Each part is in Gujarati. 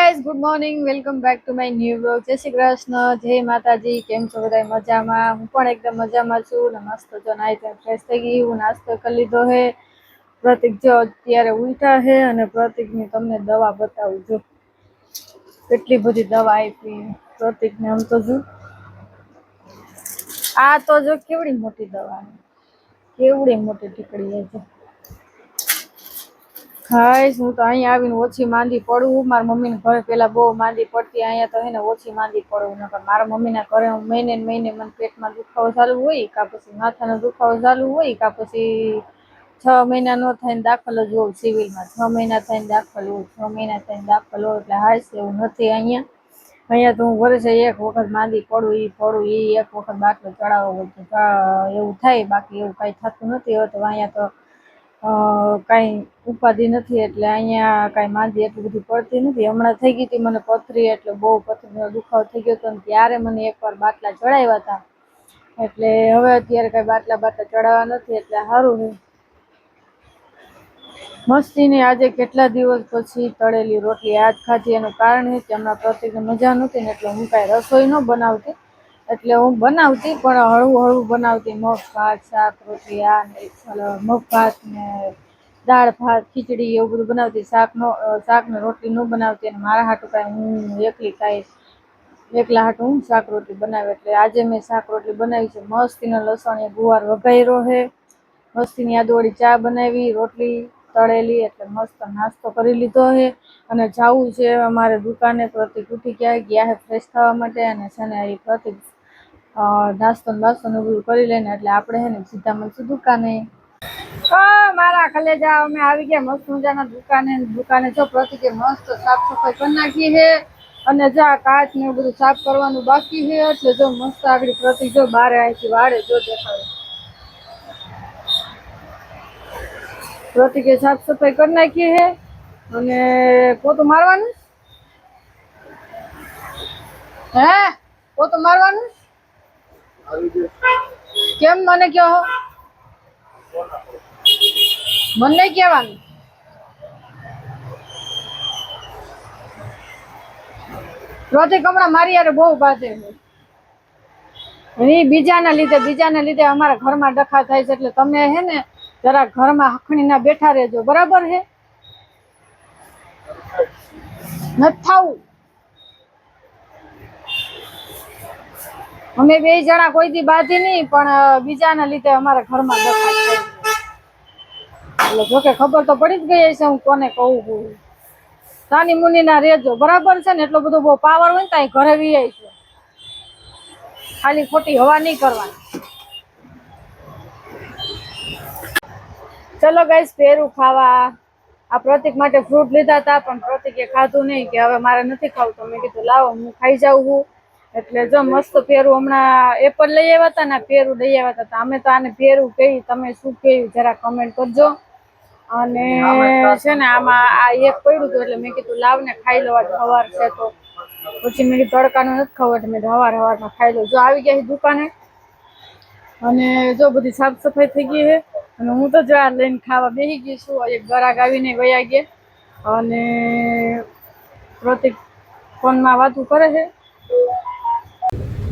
Guys, good morning. Welcome back to my new blog. જય શ્રી કૃષ્ણ, જય માતાજી. કેમ છો બધા? મજામાં? હું પણ એકદમ મજામાં છું. ને મસ્ત જો નાઈ ફ્રેશ થઈ ગઈ. હું નાસ્તો કરી લીધો હે. પ્રતિક જો અત્યારે ઉઠા હે અને પ્રતિકની તમને દવા બતાવું જો કેટલી બધી દવા આપી પ્રતિકને. આમ તો જો આ તો જો કેવડી મોટી દવા, કેવડી મોટી ટીકડી છે. ખાઈશ હું તો અહીંયા આવીને ઓછી માંદી પડું. મારા મમ્મીને ઘરે પેલા બહુ માંદી પડતી, અહીંયા તો હે ને ઓછી માંદી પડું. નકર મારા મમ્મીના ઘરે હું મહિને ને મહિને મને પેટમાં દુખાવો ચાલુ હોય, કાં પછી માથાનો દુખાવો ચાલુ હોય, કાં પછી 6 મહિના નો થઈને દાખલ જ હોઉં સિવિલમાં. 6 મહિના થઈને દાખલ હોઉં, 6 મહિના થઈને દાખલ હોઉં. એટલે હાશ એવું નથી અહીંયા તો હું વર્ષે એક વખત માંદી પડું, એક વખત બાટલો ચડાવવો હોય તો એવું થાય, બાકી એવું કાંઈ થતું નથી. હવે તો અહીંયા તો કાંઈ ઉપાધિ નથી, એટલે અહીંયા કાંઈ માંદી એટલી બધી પડતી નથી. હમણાં થઈ ગઈ હતી મને પથરી, એટલે બહુ પથરીનો દુખાવો થઈ ગયો હતો ને ત્યારે મને એકવાર બાટલા ચડાવ્યા હતા. એટલે હવે અત્યારે કાંઈ બાટલા ચડાવવા નથી, એટલે સારું છે. મસ્તીની આજે કેટલા દિવસ પછી તળેલી રોટલી આજ ખાધી. એનું કારણ છે કે હમણાં પ્રતિકને મજા નહોતી ને એટલે હું કાંઈ રસોઈ ન બનાવતી. એટલે હું બનાવતી પણ હળવું બનાવતી. મગ ભાત, શાક રોટલી, મગ ભાત ને દાળ ભાત ખીચડી એવું બધું બનાવતી. શાક ને રોટલી ન બનાવતી. અને મારા હાટું કાંઈ હું એકલા હાટું હું શાક રોટલી બનાવે. એટલે આજે મેં શાક રોટલી બનાવી છે. મસ્તીનો લસણ ગુવાર વઘાર્યો છે, મસ્તીની આદુવાળી ચા બનાવી, રોટલી તળેલી. એટલે મસ્ત નાસ્તો કરી લીધો છે અને જવું છે અમારે દુકાને. પ્રતિક ઉઠી ગયા છે ફ્રેશ થવા માટે, અને છે ને એ પ્રતિક નાસ્તો ને બાસ્તો ને બધું કરી લઈને એટલે આપણે છે ને સીધા મળશું દુકાને. મારા કલેજા અમે આવી ગયા મસ્ત મજાના દુકાને જો પ્રતિકે મસ્ત સાફ સફાઈ કરી નાખી છે. અને જા કાચ ને બધું સાફ કરવાનું બાકી છે. એટલે જો મસ્ત આગળ પ્રતિક જો બારે આવીથી વાળે જો દેખાડે. પ્રતિકે સાફ સફાઈ કરી નાખી છે અને પોતું મારવાનું હે, પોતું મારવાનું કેમ મને કયો, મને કહેવાનું. પ્રતિક હમણાં મારી યાર બહુ બાધે છે. બીજાના લીધે અમારા ઘરમાં ડખા થાય છે. એટલે તમે હે ને જરા ઘરમાં હખણીના બેઠા રહેજો, બરાબર છે? નથી થાવું. અમે બે જણા કોઈ દી બાધી નહીં, પણ બીજાના લીધે અમારા ઘરમાં ડખા થાય. એટલે જોકે ખબર તો પડી જ ગઈ છે હું કોને કહું છું. સાની મુની ના રેજો, બરાબર છે ને? એટલો બધો બહુ પાવર હોય ને ત્યાં ઘરે વી છે. ખાલી ખોટી હવા નહીં કરવાની. ચલો ગાઈસ, પેરું ખાવા. આ પ્રતિક માટે ફ્રૂટ લીધા હતા પણ પ્રતિકે ખાધું નહીં, કે હવે મારે નથી ખાવું. તો મેં કીધું લાવો હું ખાઈ જાઉં છું. એટલે જો મસ્ત પેરું હમણાં એપલ લઈ આવ્યા હતા ને પેરું લઈ આવ્યા હતા. અમે તો આને પેરું કહી, તમે શું કહ્યું જરા કમેન્ટ કરજો. અને છે ને આમાં આ એક પડ્યું હતું એટલે મેં કીધું લાવ ને ખાઈ લો, સવાર છે તો. પછી મેં કીધું તડકાનું નથી ખાવું એટલે મેં સવારમાં ખાઈ લો. જો આવી ગયા દુકાને અને જો બધી સાફ સફાઈ થઈ ગઈ છે. અને હું તો જો લઈને ખાવા બેસી ગઈ છું. એક ગ્રાહક આવીને વયા ગયા અને પ્રતિક ફોનમાં વાતું કરે છે.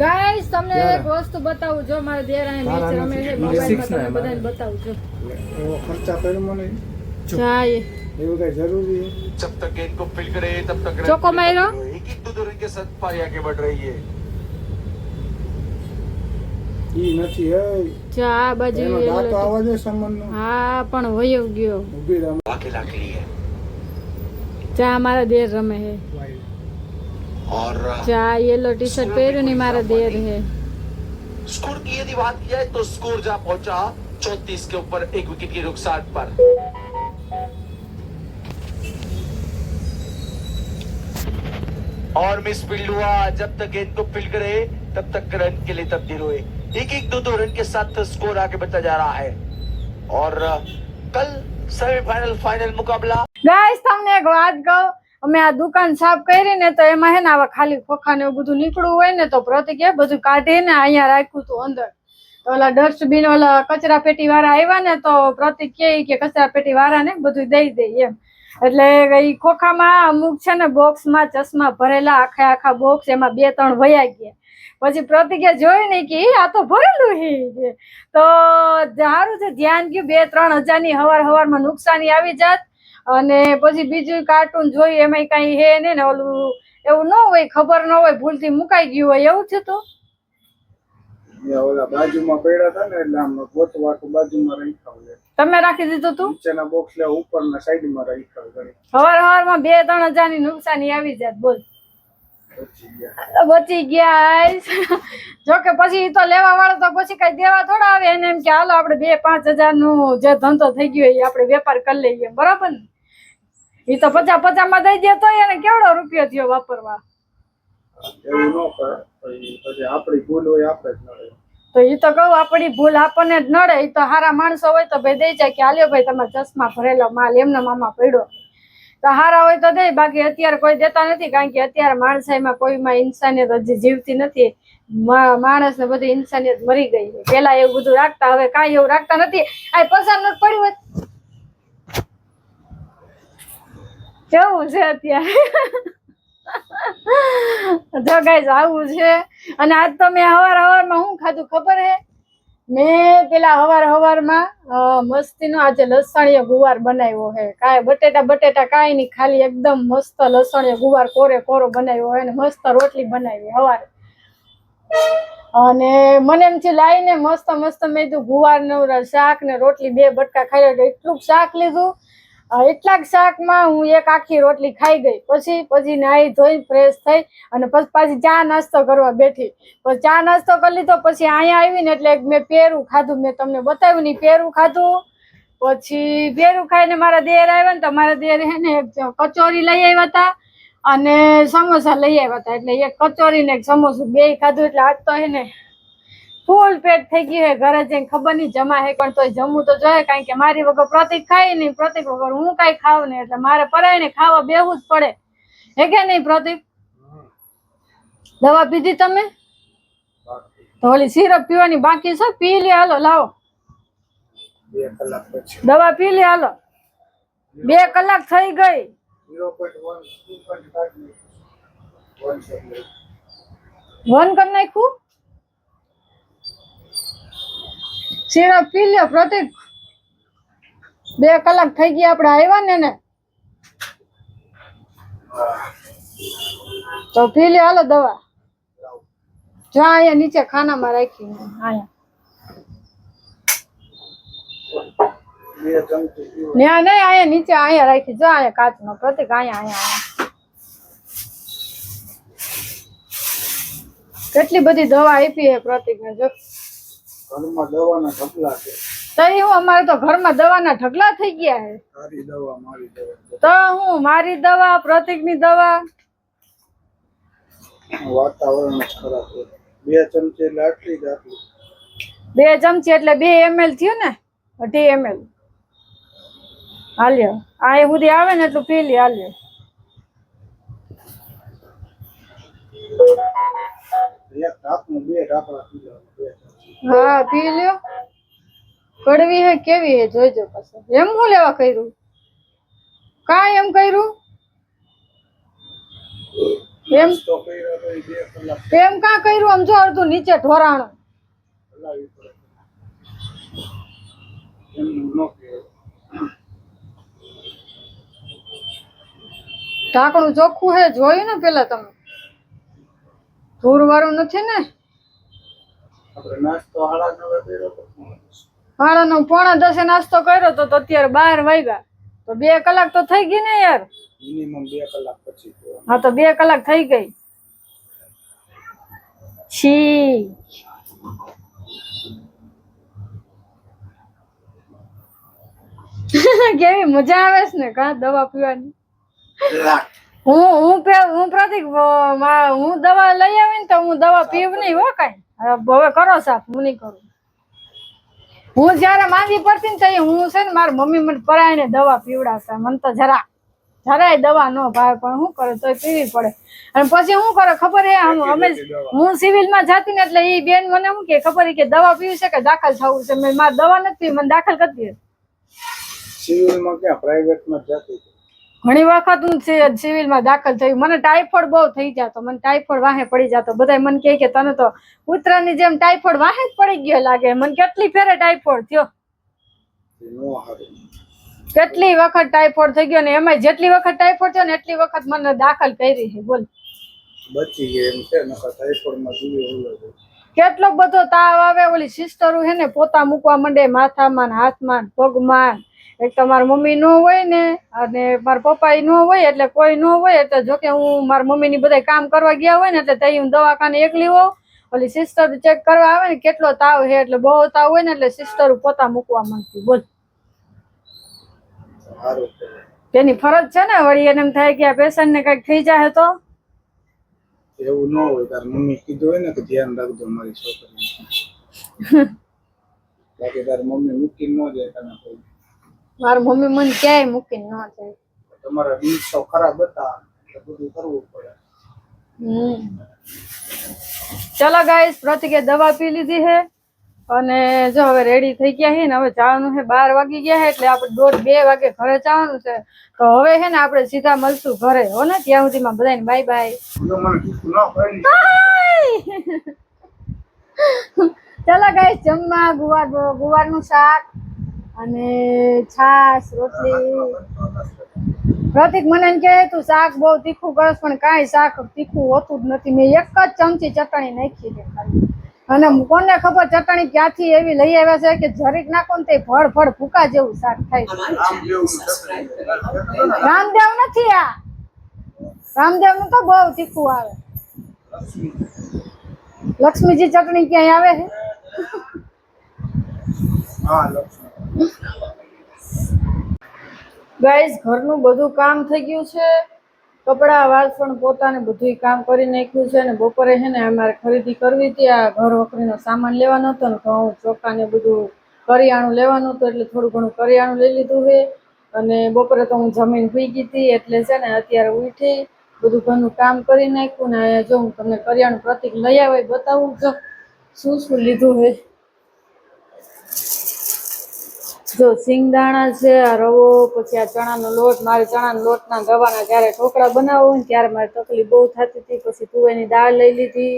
ગાઈસ, તમને એક વસ્તુ બતાવું. જો મારા દેર અહીંયા મેચ રમે છે મોબાઈલમાં, તમને બધાને બતાવું છું. ખર્ચા કર્યો મને ચાય એવું કઈ જરૂરી है? जब तक गेंद को फील करे तब तक चौको मारो, एक एक दो रन के साथ पारी आगे बढ़ रही है. ઈ નથી હે ચા બાજુ દાંત આવાજે સંબંધનો. હા પણ વયો ગયો. ઊભી રમ અકેલા के लिए ચા મારા દેર રમે है. और ચા येलो टी शर्ट પહેર્યું ની મારા દેર है. स्कोर की यदि बात की जाए तो स्कोर जा पहुंचा 34 के ऊपर 1 विकेट के नुकसान पर. और मिस फील्ड हुआ. जब तक गेंद को फील्ड करे तब तक रन के लिए तब्दील हुए. एक एक दो रन के साथ स्कोर आगे बढ़ता जा रहा है. और कल सेमीफाइनल फाइनल मुकाबला. गाइस, તમને એક વાત કહું, અમે આ દુકાન સાફ કરી ને તો એમાં હે ને આવા ખાલી ખોખા ને એવું બધું નીકળવું હોય ને તો પ્રતિક બધું કાઢીને અહીંયા રાખ્યું હતું અંદર. તો ઓલા ડસ્ટબિન ઓલા કચરા પેટી વાળા આવ્યા ને તો પ્રતિક કે કચરા પેટી વાળા ને બધું દઈ દે એમ. એટલે ઈ ખોખામાં અમુક છે ને બોક્સમાં ચશ્મા ભરેલા, આખા બોક્સ, એમાં 2-3 વયા ગયા. પછી પ્રતિજ્ઞા જોઈ ને કે આ તો ભરેલું છે. તો સારું છે, ધ્યાન ગયું, 2-3 હજારની હવારમાં નુકસાની આવી જાત. અને પછી બીજું કાર્ટૂન જોયું, એમાં કઈ હે ને ઓલું એવું ન હોય, ખબર ન હોય, ભૂલથી મુકાઈ ગયું હોય, એવું થયું હતું. ઓલા બાજુમાં પડ્યા હતા ને એટલે આમ ગોતવાટું બાજુમાં રાખ્યા. તમે રાખી દીધું તું? નીચેના બોક્સ લે ઉપરના સાઈડમાં રાખ્યા. હવારમાં 2-3 હજારની નુકસાની આવી જાત. બોલ, બચી ગયા. જોકે પછી તો લેવા વાળો તો પછી કઈ દેવા થોડા આવે, એને એમ કે હાલો આપણે 2-5 હજાર નું જે ધંધો થઈ ગયો એ આપણે વેપાર કરી લઈએ, બરાબર ને? એ તો 50-50 માં દઈ દે તો એને કેવડો રૂપિયો થયો વાપરવા. એવું ન કરે, પછી આપણી ભૂલ હોય આપણે જ નડે. તો એ તો કહું, આપણી ભૂલ આપણને જ નડે. એ તો સારા માણસો હોય તો ભાઈ દઈ જાય કે હાલ્યો ભાઈ તમારા ચશ્મા ભરેલો માલ એમના મામા પડ્યો, તો હારા હોય તો દે. બાકી અત્યારે કોઈ દેતા નથી, કારણ કે અત્યારે માણસાઈમાં કોઈમાં ઇન્સાનિયત હજી જીવતી નથી. માણસ ને બધી ઇન્સાનિયત મરી ગઈ છે. પેલા એવું બધું રાખતા, હવે કાંઈ એવું રાખતા નથી. આ પસાર નથી પડ્યું હોય કેવું છે અત્યારે. જો ગાઈસ આવું છે. અને આજ તો મેં હવારમાં શું ખાધું ખબર હે? મેં પેલા હવારમાં મસ્તીનો આજે લસણીયો ગુવાર બનાવ્યો હે. કાંઈ બટેટા કાંઈ નહીં, ખાલી એકદમ મસ્ત લસણીયો ગુવાર કોરો બનાવ્યો હોય ને મસ્ત રોટલી બનાવી હવારે. અને મને એમ છે લાવીને મસ્ત મેં કીધું ગુવારનું શાક ને રોટલી 2 બટકા ખાઈ લે. એટલું શાક લીધું, એટલા શાકમાં હું એક આખી રોટલી ખાઈ ગઈ. પછી નાહી ધોઈ ફ્રેશ થઈ અને પછી પાછી ચા નાસ્તો કરવા બેઠી. પછી ચા નાસ્તો કરી લીધો. પછી અહીંયા આવીને એટલે મેં પેરું ખાધું, મેં તમને બતાવ્યું નહીં, પેરું ખાધું. પછી પેરું ખાઈને મારા દેર આવ્યા ને તો મારા દેર હે ને કચોરી લઈ આવ્યા હતા અને સમોસા લઈ આવ્યા હતા. એટલે એક કચોરી ને એક સમોસું 2 ખાધું. એટલે આજ તો હે ને ફૂલ પેટ થઈ ગયું હે. ઘરે જઈને ખબર નહીં જમા હે, પણ તોય જમવું તો જોઈએ, કારણ કે મારી વગર પ્રતિક ખાય નહીં, પ્રતિક વગર હું કઈ ખાવ ને, એટલે મારે પરાયને ખાવા બેવું જ પડે, હે કે નહીં પ્રતિક? દવા પીધી તમે? તો ઓલી સિરપ પીવાની બાકી છે, પી લે. હાલો લાવો 2 કલાક પછી દવા પી લે. હાલો 2 કલાક થઈ ગઈ. 1 કરી નાખ્યું. સિરપ પી લે પ્રતિક. 2 કલાક થઈ ગયા આપણે આવ્યા ને. તો પી લે. હાલો દવા. જો અહીંયા નીચે ખાનામાં રાખી, અહીંયા નહીં, અહીંયા નીચે અહીંયા રાખી. જો અહીંયા કાચનો પ્રતિક, અહીંયા કેટલી બધી દવા આપી હે પ્રતિક ને. જો ઘરમાં દવાના ઢગલા છે. તઈ હું અમારે તો ઘરમાં દવાના ઢગલા થઈ ગયા હે. તારી દવા મારી દવા, તો હું મારી દવા, પ્રતિકની દવા. વાતાવરણ જ ખરાબ છે. 2 ચમચી એટલે આટલી જ 2 ચમચી એટલે 2 ml થયું ને, 2.5 ml. હાલ્યો આ સુધી આવે ને એટલું પી લે. હાલ્યો એક ઢાંકણું 2 ઢાંકણા પી લો. હા પી લ્યો. કડવી હે કેવી હે જોઈજો. પછી એમ હું લેવા કર્યું? કાંઈ એમ કર્યું? એમ તો કર્યો તો 2 કલાક એમ કાં કર્યું? આમ જો અડધું નીચે ઢોરાણું. હલાવી પડે. એમનું ન કહેવાય. ઢાંકણું ચોખ્ખું હે, જોયું ને પેલા તમે? ધૂર વાળું નથી ને? આપણે નાસ્તો 9:30 કર્યો તો 9:45 નાસ્તો કર્યો તો અત્યારે 12 વાગ્યા. તો 2 કલાક તો થઈ ગઈ ને યાર. મિનિમમ 2 કલાક પછી. હા તો 2 કલાક થઈ ગઈ. છી કેવી મજા આવે છે ને કા દવા પીવાની. હું પ્રતિક હું દવા લઈ આવી ને તો હું દવા પીવ નહીં હો કાંઈ. હવે કરો સાફ, હું નહીં કરું. હું જયારે માંદી પડતી ને તો હું છે ને મારી મમ્મી મને પરાઈને દવા પીવડાવતા. મને તો જરાય દવા ન ભાવે, પણ શું કરે તોય પીવી પડે. અને પછી શું કરે ખબર હે? હું સિવિલમાં જતી ને એટલે એ બેન મને શું કે ખબર કે દવા પીવી છે કે દાખલ થવું છે? મારે દવા નથી પીવી, મને દાખલ કરતી. સિવિલમાં ક્યાં પ્રાઇવેટમાં જતી? ઘણી વખત હું સિવિલમાં દાખલ થઈ, મને ટાઈફોઇડ બહુ થઈ જતો, મને ટાઈફોઇડ વાહે પડી જતો. બધા મને કહે કે તને તો કૂતરાની જેમ ટાઈફોઇડ વાહે જ પડી ગયો લાગે. મને કેટલી ફેરે ટાઈફોઇડ થયો, કેટલી વખત ટાઈફોઇડ થઈ ગયો ને એમાં જેટલી વખત ટાઈફોઇડ થયો ને એટલી વખત મને દાખલ કરી છે. બોલ બચી ગઈ એમ છે ને ટાઈફોઇડમાં જીવે કેટલો બધો તાવ આવે. ઓલી સિસ્ટરો હે ને પોતા મૂકવા માંડે માથામાં ને હાથમાં પગમાં. એક તો મારી મમ્મી ન હોય ને અને મારા પપ્પા ન હોય એટલે કોઈ ન હોય એટલે જોકે હું મારા મમ્મી ની બધા કામ કરવા ગયા હોય ને એટલે તઈ હું દવાખાને એકલી હોઉં. ઓલી સિસ્ટર ચેક કરવા આવે ને કેટલો તાવ છે એટલે બહુ તાવ હોય ને એટલે સિસ્ટર પોતા મૂકવા માંડતી. બોલ તેની ફરજ છે ને. વળી એને એમ થાય કે આ પેશન્ટ ને કઈક થઈ જાય તો એવું ન હોય. તાર મમ્મી કીધું હોય ને કે ધ્યાન રાખજો મારી છોકરી, બાકી તાર મમ્મી મૂકી ન જાય તને કોઈ. મારી મમ્મી મને ક્યાંય મૂકીને ન જાય. તમારા દિવસો ખરાબ હતા એટલે બધું કરવું પડે. ચલો ગાઈસ, પ્રતિકે દવા પી લીધી છે અને જો હવે રેડી થઈ ગયા છે ને હવે જવાનું છે. 12 વાગી ગયા છે એટલે આપણે 1:30-2 વાગે ઘરે જવાનું છે. તો હવે છે ને આપણે સીધા મળશું ઘરે હો ને. ત્યાં સુધીમાં બધાને બાય બાય. ચલો ગાઈસ, જમવા ગુવારનું શાક અને છાશ રોટલી. પ્રતિક મને એમ કહે તું શાક બહુ તીખું કરસ, પણ કાંઈ શાક તીખું હોતું જ નથી. મેં એક જ ચમચી ચટણી નાખી છે ખાલી. અને કોને ખબર ચટણી ક્યાંથી એવી લઈ આવ્યા છે કે જરીક નાખો ને તે ભડ ભૂકા જેવું શાક થાય. રામદેવ નથી આ, રામદેવ નું તો બહુ તીખું આવે. લક્ષ્મીજી ચટણી ક્યાંય આવે છે? ગાઈસ, ઘરનું બધું કામ થઈ ગયું છે. કપડા વાસણ પોતાને બધું કામ કરી નાખ્યું છે. અને બપોરે છે ને અમારે ખરીદી કરવી હતી. આ ઘર વખરીનો સામાન લેવાનો હતો ને ઘઉં ચોખા ને બધું કરિયાણું લેવાનું હતું એટલે થોડું ઘણું કરિયાણું લઈ લીધું છે. અને બપોરે તો હું જમીન સુઈ ગઈ હતી એટલે છે ને અત્યારે ઉઠી બધું ઘરનું કામ કરી નાખ્યું ને જો હું તમને કરિયાણું પ્રતિક લઈ આવે બતાવું જો શું શું લીધું છે. જો સિંગદાણા છે, આ રવો, પછી આ ચણાનો લોટ. મારે ચણાના લોટના રવાના જ્યારે ઢોકળા બનાવવા હોય ને ત્યારે મારે તકલીફ બહુ થતી હતી. પછી તુવેરની દાળ લઈ લીધી,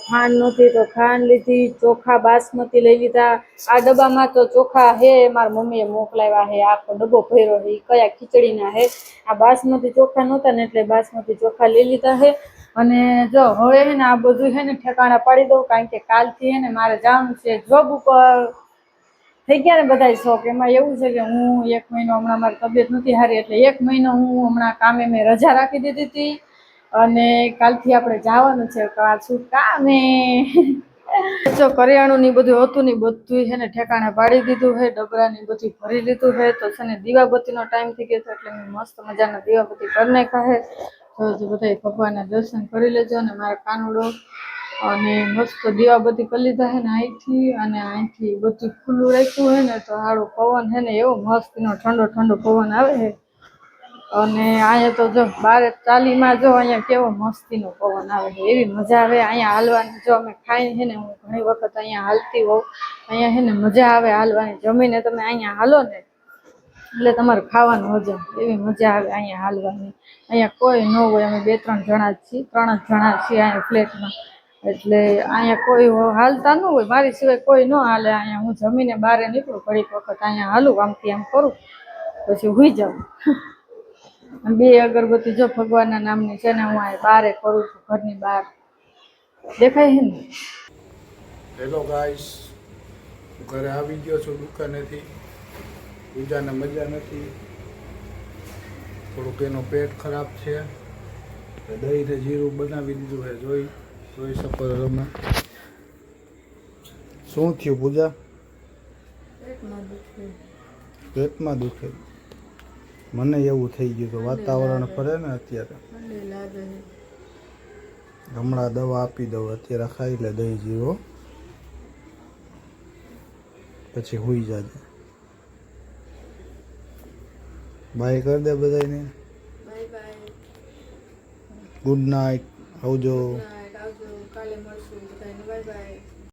ખાંડ નહોતી તો ખાંડ લીધી, ચોખા બાસમતી લઈ લીધા. આ ડબ્બામાં તો ચોખા હે મારા મમ્મીએ મોકલાવ્યા હે, આખો ડબ્બો ભર્યો છે. એ કયા ખીચડીના હે. આ બાસમતી ચોખા નહોતા ને એટલે બાસમતી ચોખા લઈ લીધા છે. અને જો હવે છે ને આ બધું છે ને ઠેકાણા પાડી દઉં, કારણ કે કાલથી છે ને મારે જવાનું છે જોબ ઉપર. થઈ ગયા ને બધા શોખ. એમાં એવું છે કે હું 1 મહિનો હમણાં મારી તબિયત નથી સારી એટલે 1 મહિનો હું હમણાં કામે મેં રજા રાખી દીધી હતી અને કાલથી આપણે જવાનું છે. પાછું કામે જો કરિયાણું ની બધું હતું ને બધું છે ને ઠેકાણે પાડી દીધું છે. ડબરા ની બધી ભરી લીધું છે. તો છે ને દીવાબત્તીનો ટાઈમ થઈ ગયો છે એટલે મેં મસ્ત મજાના દીવાબત્તી કરી નાખ્યા છે. તો બધા ભગવાનના દર્શન કરી લેજો. અને મારા કાનુડો અને મસ્ત દીવાબત્તી કરી લીધા છે ને અહીંથી. અને અહીંથી બધું ખુલ્લું રાખ્યું છે ને તો સારું પવન છે ને એવો મસ્તીનો ઠંડો ઠંડો પવન આવે છે. અને અહીંયા તો જો બારે ચાલીમાં જો અહીંયા કેવો મસ્તીનો પવન આવે છે, એવી મજા આવે અહીંયા હાલવાની. જો અમે ખાઈને છે ને હું ઘણી વખત અહીંયા હાલતી હોઉં. અહીંયા છે ને મજા આવે હાલવાની. જમીને તમે અહીંયા હાલો ને એટલે તમારે ખાવાનું હજમ, એવી મજા આવે અહીંયા હાલવાની. અહીંયા કોઈ ન હોય, અમે 2-3 જણા જ છીએ, 3 જ જણા છીએ અહીંયા ફ્લેટમાં. એટલે અહીંયા કોઈ હાલતા ન હોય, મારી સિવાય કોઈ ન હાલે. અહીંયા હું જમીને બહાર નીકળું ઘડીક વખત અહીંયા હાલું, આમથી આમ કરું પછી હુઈ જાઉં. 2 અગરબત્તી જો ભગવાનના નામની છે ને હું અહીંયા બારે કરું છું, ઘરની બહાર દેખાય છે ને. હેલો ગાઈસ, ઘરે આવી ગયો છું દુકાનેથી. પૂજાને મજા નથી, થોડુંક એનો પેટ ખરાબ છે. દહીં ને જીરું બનાવી દીધું છે, જોઈ શકો છો તમે. શું થયું પૂજા? પેટમાં દુખે. મને એવું થઈ ગયું તો વાતાવરણ ફરે ને અત્યારે. હમણાં દવા આપી દઉં, અત્યારે ખાઈ લે દહીં જીરો, પછી હુઈ જાજે. બાય કરી દે બધાને. ગુડ નાઇટ, આવજો.